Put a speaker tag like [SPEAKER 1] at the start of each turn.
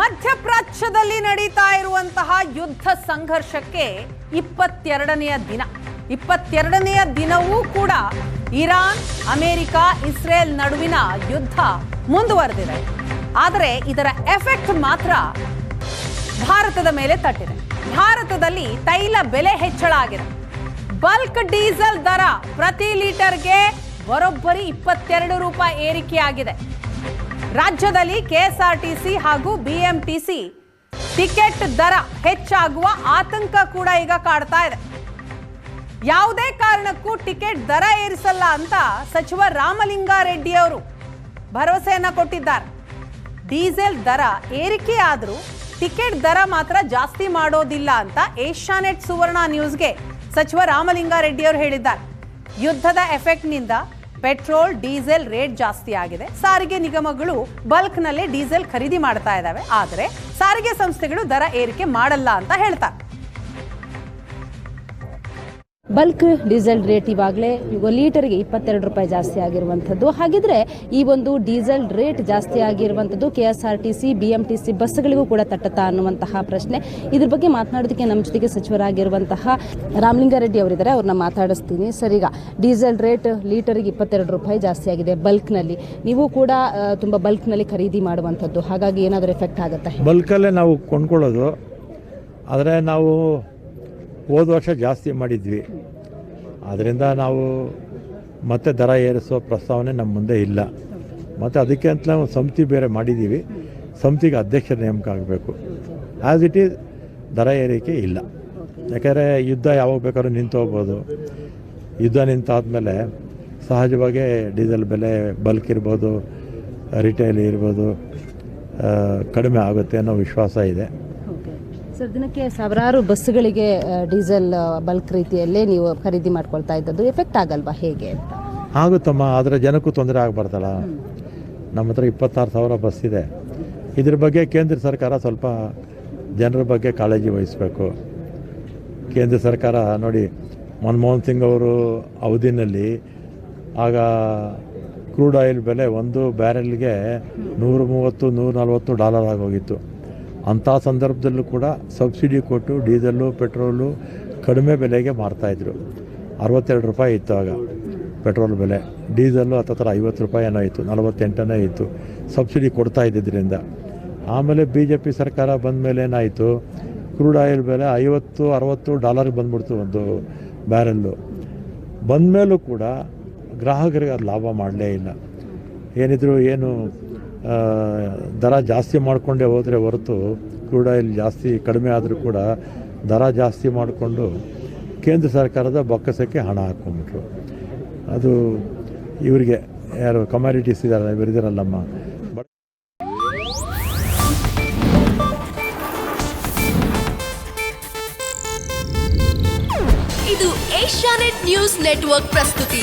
[SPEAKER 1] ಮಧ್ಯಪ್ರಾಚ್ಯದಲ್ಲಿ ನಡೀತಾ ಇರುವಂತಹ ಯುದ್ಧ ಸಂಘರ್ಷಕ್ಕೆ 22ನೆಯ ದಿನವೂ ಕೂಡ ಇರಾನ್, ಅಮೆರಿಕ, ಇಸ್ರೇಲ್ ನಡುವಿನ ಯುದ್ಧ ಮುಂದುವರೆದಿದೆ. ಆದರೆ ಇದರ ಎಫೆಕ್ಟ್ ಮಾತ್ರ ಭಾರತದ ಮೇಲೆ ತಟ್ಟಿದೆ. ಭಾರತದಲ್ಲಿ ತೈಲ ಬೆಲೆ ಹೆಚ್ಚಳ ಆಗಿದೆ. ಬಲ್ಕ್ ಡೀಸೆಲ್ ದರ ಪ್ರತಿ ಲೀಟರ್ಗೆ ಬರೋಬ್ಬರಿ 22 ರೂಪಾಯಿ ಏರಿಕೆಯಾಗಿದೆ. ರಾಜ್ಯದಲ್ಲಿ ಕೆಎಸ್ಆರ್ಟಿಸಿ ಹಾಗೂ ಬಿಎಂಟಿಸಿ ಟಿಕೆಟ್ ದರ ಹೆಚ್ಚಾಗುವ ಆತಂಕ ಕೂಡ ಈಗ ಕಾಡ್ತಾ ಇದೆ. ಯಾವುದೇ ಕಾರಣಕ್ಕೂ ಟಿಕೆಟ್ ದರ ಏರಿಸಲ್ಲ ಅಂತ ಸಚಿವ ರಾಮಲಿಂಗಾರೆಡ್ಡಿ ಅವರು ಭರವಸೆಯನ್ನ ಕೊಟ್ಟಿದ್ದಾರೆ. ಡೀಸೆಲ್ ದರ ಏರಿಕೆಯಾದರೂ ಟಿಕೆಟ್ ದರ ಮಾತ್ರ ಜಾಸ್ತಿ ಮಾಡೋದಿಲ್ಲ ಅಂತ ಏಷ್ಯಾನೆಟ್ ಸುವರ್ಣ ನ್ಯೂಸ್ಗೆ ಸಚಿವ ರಾಮಲಿಂಗಾರೆಡ್ಡಿ ಅವರು ಹೇಳಿದ್ದಾರೆ. ಯುದ್ಧದ ಎಫೆಕ್ಟ್ನಿಂದ ಪೆಟ್ರೋಲ್, ಡೀಸೆಲ್ ರೇಟ್ ಜಾಸ್ತಿ ಆಗಿದೆ. ಸಾರಿಗೆ ನಿಗಮಗಳು ಬಲ್ಕ್ನಲ್ಲೇ ಡೀಸೆಲ್ ಖರೀದಿ ಮಾಡ್ತಾ ಇದ್ದಾವೆ. ಆದರೆ ಸಾರಿಗೆ ಸಂಸ್ಥೆಗಳು ದರ ಏರಿಕೆ ಮಾಡಲ್ಲ ಅಂತ ಹೇಳ್ತಾರೆ.
[SPEAKER 2] ಬಲ್ಕ್ ಡೀಸೆಲ್ ರೇಟ್ ಇವಾಗಲೇ ಲೀಟರ್ಗೆ 22 ರೂಪಾಯಿ ಜಾಸ್ತಿ ಆಗಿರುವಂಥದ್ದು. ಹಾಗಿದ್ರೆ ಈ ಒಂದು ಡೀಸೆಲ್ ರೇಟ್ ಜಾಸ್ತಿ ಆಗಿರುವಂಥದ್ದು ಕೆಎಸ್ಆರ್ಟಿಸಿ, ಬಿಎಂಟಿಸಿ ಬಸ್ಗಳಿಗೂ ಕೂಡ ತಟ್ಟುತ್ತಾ ಅನ್ನುವಂತಹ ಪ್ರಶ್ನೆ. ಇದ್ರ ಬಗ್ಗೆ ಮಾತನಾಡೋದಕ್ಕೆ ನಮ್ಮ ಜೊತೆಗೆ ಸಚಿವರಾಗಿರುವಂತಹ ರಾಮಲಿಂಗಾರೆಡ್ಡಿ ಅವರಿದ್ದಾರೆ. ಅವ್ರನ್ನ ಮಾತಾಡಿಸ್ತೀನಿ. ಸರ್, ಈಗ ಡೀಸೆಲ್ ರೇಟ್ ಲೀಟರ್ಗೆ 22 ರೂಪಾಯಿ ಜಾಸ್ತಿ ಆಗಿದೆ ಬಲ್ಕ್ನಲ್ಲಿ. ನೀವು ಕೂಡ ತುಂಬ ಬಲ್ಕ್ನಲ್ಲಿ ಖರೀದಿ ಮಾಡುವಂಥದ್ದು, ಹಾಗಾಗಿ ಏನಾದರೂ ಎಫೆಕ್ಟ್ ಆಗುತ್ತೆ?
[SPEAKER 3] ಬಲ್ಕಲ್ಲೇ ನಾವು ಕೊಂಡ್ಕೊಳ್ಳೋದು. ಆದರೆ ನಾವು ಹೋದ ವರ್ಷ ಜಾಸ್ತಿ ಮಾಡಿದ್ವಿ. ಆದ್ದರಿಂದ ನಾವು ಮತ್ತೆ ದರ ಏರಿಸೋ ಪ್ರಸ್ತಾವನೆ ನಮ್ಮ ಮುಂದೆ ಇಲ್ಲ. ಮತ್ತು ಅದಕ್ಕೆ ಅಂತಲೇ ಒಂದು ಸಮಿತಿ ಬೇರೆ ಮಾಡಿದ್ದೀವಿ. ಸಮಿತಿಗೆ ಅಧ್ಯಕ್ಷರ ನೇಮಕ ಆಗಬೇಕು. ಆ್ಯಸ್ ಇಟ್ ಈಸ್ ದರ ಏರಿಕೆ ಇಲ್ಲ. ಯಾಕೆಂದರೆ ಯುದ್ಧ ಯಾವಾಗ ಬೇಕಾದ್ರೂ ನಿಂತು ಹೋಗ್ಬೋದು. ಯುದ್ಧ ನಿಂತಾದಮೇಲೆ ಸಹಜವಾಗಿ ಡೀಸೆಲ್ ಬೆಲೆ ಬಲ್ಕ್ ಇರ್ಬೋದು, ರಿಟೇಲ್ ಇರ್ಬೋದು, ಕಡಿಮೆ ಆಗುತ್ತೆ ಅನ್ನೋ ವಿಶ್ವಾಸ ಇದೆ.
[SPEAKER 2] ಸರ್, ದಿನಕ್ಕೆ ಸಾವಿರಾರು ಬಸ್ಗಳಿಗೆ ಡೀಸೆಲ್ ಬಲ್ಕ್ ರೀತಿಯಲ್ಲೇ ನೀವು ಖರೀದಿ ಮಾಡ್ಕೊಳ್ತಾ ಇದ್ದದ್ದು ಎಫೆಕ್ಟ್ ಆಗಲ್ವಾ, ಹೇಗೆ ಅಂತ?
[SPEAKER 3] ಆಗುತ್ತಮ್ಮ, ಆದರೆ ಜನಕ್ಕೂ ತೊಂದರೆ ಆಗಬಾರ್ದಲ್ಲ. ನಮ್ಮ ಹತ್ರ 26,000 ಬಸ್ ಇದೆ. ಇದ್ರ ಬಗ್ಗೆ ಕೇಂದ್ರ ಸರ್ಕಾರ ಸ್ವಲ್ಪ ಜನರ ಬಗ್ಗೆ ಕಾಳಜಿ ವಹಿಸಬೇಕು. ಕೇಂದ್ರ ಸರ್ಕಾರ ನೋಡಿ, ಮನಮೋಹನ್ ಸಿಂಗ್ ಅವರು ಅವಧಿನಲ್ಲಿ ಆಗ ಕ್ರೂಡ್ ಆಯಿಲ್ ಬೆಲೆ ಒಂದು ಬ್ಯಾರೆಲ್ಗೆ $130-140 ಆಗೋಗಿತ್ತು. ಅಂಥ ಸಂದರ್ಭದಲ್ಲೂ ಕೂಡ ಸಬ್ಸಿಡಿ ಕೊಟ್ಟು ಡೀಸೆಲ್ಲು, ಪೆಟ್ರೋಲು ಕಡಿಮೆ ಬೆಲೆಗೆ ಮಾರ್ತಾಯಿದ್ರು. 62 ರೂಪಾಯಿ ಇತ್ತು ಆಗ ಪೆಟ್ರೋಲ್ ಬೆಲೆ. ಡೀಸೆಲ್ಲು ಹತ್ತಿರ 50 ರೂಪಾಯಿ ಏನೋ ಇತ್ತು, 48 ಇತ್ತು ಸಬ್ಸಿಡಿ ಕೊಡ್ತಾ ಇದ್ದಿದ್ದರಿಂದ. ಆಮೇಲೆ BJP ಸರ್ಕಾರ ಬಂದ ಮೇಲೆ ಏನಾಯಿತು, ಕ್ರೂಡ್ ಆಯಿಲ್ ಬೆಲೆ $50-60 ಬಂದ್ಬಿಡ್ತು ಒಂದು ಬ್ಯಾರೆಲ್ಲು. ಬಂದಮೇಲೂ ಕೂಡ ಗ್ರಾಹಕರಿಗೆ ಅದು ಲಾಭ ಮಾಡಲೇ ಇಲ್ಲ. ಏನಿದ್ರು ಏನು ದರ ಜಾಸ್ತಿ ಮಾಡಿಕೊಂಡೇ ಹೋದರೆ ಹೊರತು ಕ್ರೂಡ್ ಆಯಿಲ್ ಜಾಸ್ತಿ ಕಡಿಮೆ ಆದರೂ ಕೂಡ ದರ ಜಾಸ್ತಿ ಮಾಡಿಕೊಂಡು ಕೇಂದ್ರ ಸರ್ಕಾರದ ಬೊಕ್ಕಸಕ್ಕೆ ಹಣ ಹಾಕ್ಕೊಂಡ್ಬಿಟ್ರು. ಅದು ಇವರಿಗೆ ಯಾರು ಕಮಾಡಿಟೀಸ್ ಇದ್ದಾರೆ ಇವರಿದಾರಲ್ಲಮ್ಮ.
[SPEAKER 4] ಇದು ಏಷ್ಯಾನೆಟ್ ನ್ಯೂಸ್ ನೆಟ್ವರ್ಕ್ ಪ್ರಸ್ತುತಿ.